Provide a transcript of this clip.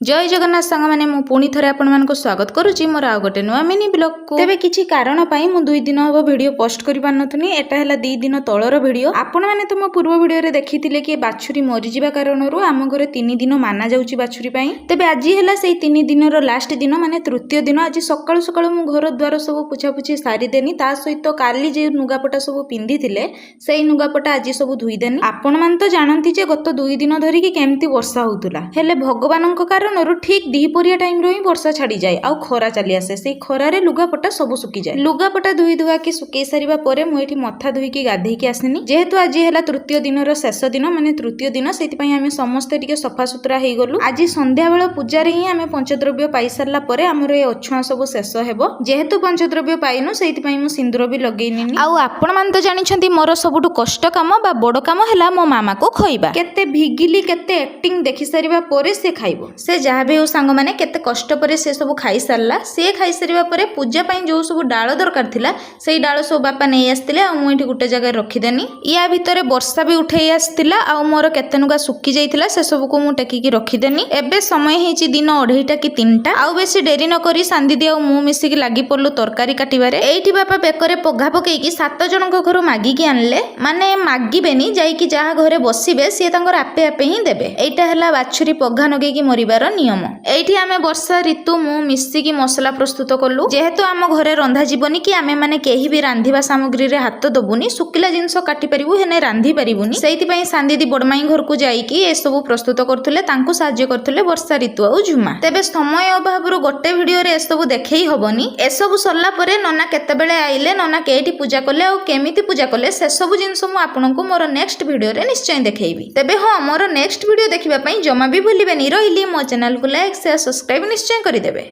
जय जगन्नाथ सांग मैंने पुणी थे आपण स्वागत करुच्ची मोर आउ गोटे नुआ मिनी ब्लॉग को तेबे किछि कारण पाई मु 2 दिन हम वीडियो पोस्ट करि पारनथुनी एटा हला 2 दिन तळर वीडियो आपण माने तो मो पूर्व वीडियो रे देखिथिले कि बाछुरी मरि जिबा कारणरू आम घरे 3 दिन माना जाउची बाछुरी पाई तेबे आज हला सेई 3 दिन रो लास्ट दिन माने तृतीय दिन आज सकाळु सकाळु मु घर द्वार सब पुछा पुछी सारी देनी ता सहित काली जे नुगापटा सब पिंदी थिले सेई नुगापटा आज सब धुई देनी आपण मान तो जानंती जे गत 2 दिन धरि कि केमती वर्षा होतुला हेले भगवानक कारण ठीक दीपरिया टाइम रो ही वर्षा छाड़ी जाए आउ खरा चली आसे से खरारे लुगापटा सब सुखी जाए लुगापटा धुई धुआ कि सुकई सारिबा परे मु एठी मथा धुई कि गाधेई कि आसनी जेहेतु आज हेला तृतीय दिन रो शेष दिन माने तृतीय दिन सेति पई हमें समस्त टिके सफा सुतरा हेई गलु आज संध्या बेला पूजा रे ही हमें पंचद्रव्य पाई सारला परे हमर ए अछुआ सब शेष हेबो जेहेतु पंचद्रव्य पाइनु सेति पई मु सिंदूर भी लगेइनी आउ आपण मान तो जानिछंती मोर सबुटु कष्ट काम बा बड़ काम हेला मो मामा को खइबा केते भिगिली केते एक्टिंग देखि सारिबा परे से खाइबो से जहा भी सांग माने केते कष्ट परे से सब खाई सारला से खाई सारिबा परे पूजा पई जो सब डाळ दरकार थिला सेई डाळ सब बापा नै आस्तिले आ मु एठी गुटे जगह रखी देनी या भितरे वर्षा भी उठेई आस्तिला आ मोर केते नुगा सुक्की जाइतिला से सब को मु टेकी की रखी देनी एबे समय हेची दिन 2:30 कि 3टा आ बेसी डेरी न करी सांदी दिया मु मिसी की लागी पड़लु तरकारी काटिबारे एठी बापा बेकरे पघा पकेई की 7 जनक घर मागी की आनले माने मागीबेनी जाई की जहा घरे बसिबे से तांगर आपे आपे ही देबे एटा हला बाछुरी पघा नगे की मरिबार नियम एठी आमे वर्षा ऋतु मु मिसी की मसला प्रस्तुत कलु जेहेतु आम घरे रंधा जीवनी कि आमे माने केही भी रांधिबा सामग्री रे हाथ दबुनी सुकिला जिंस काटी परिबु हेने रांधि परिबुनी सेति पई सांदीदी बडमाई घर को जाई की ए सब प्रस्तुत करथुले तांको सहाय्य करथुले वर्षा ऋतु आ झुमा तेबे समय अभाव रो गोटे वीडियो रे ए सब देखेई हबनी ए सब सरला परे नना केते बेले आइले नना केठी पूजा करले आ केमिति पूजा करले से सब जिंस मु आपनकु मोर नेक्स्ट वीडियो रे निश्चय देखेइबी तेबे हां मोर नेक्स्ट वीडियो देखिबा पई जमा भी भूलिबेनी रहिली मो चैनल को लाइक शेयर सब्सक्राइब निश्चय करिदेबे।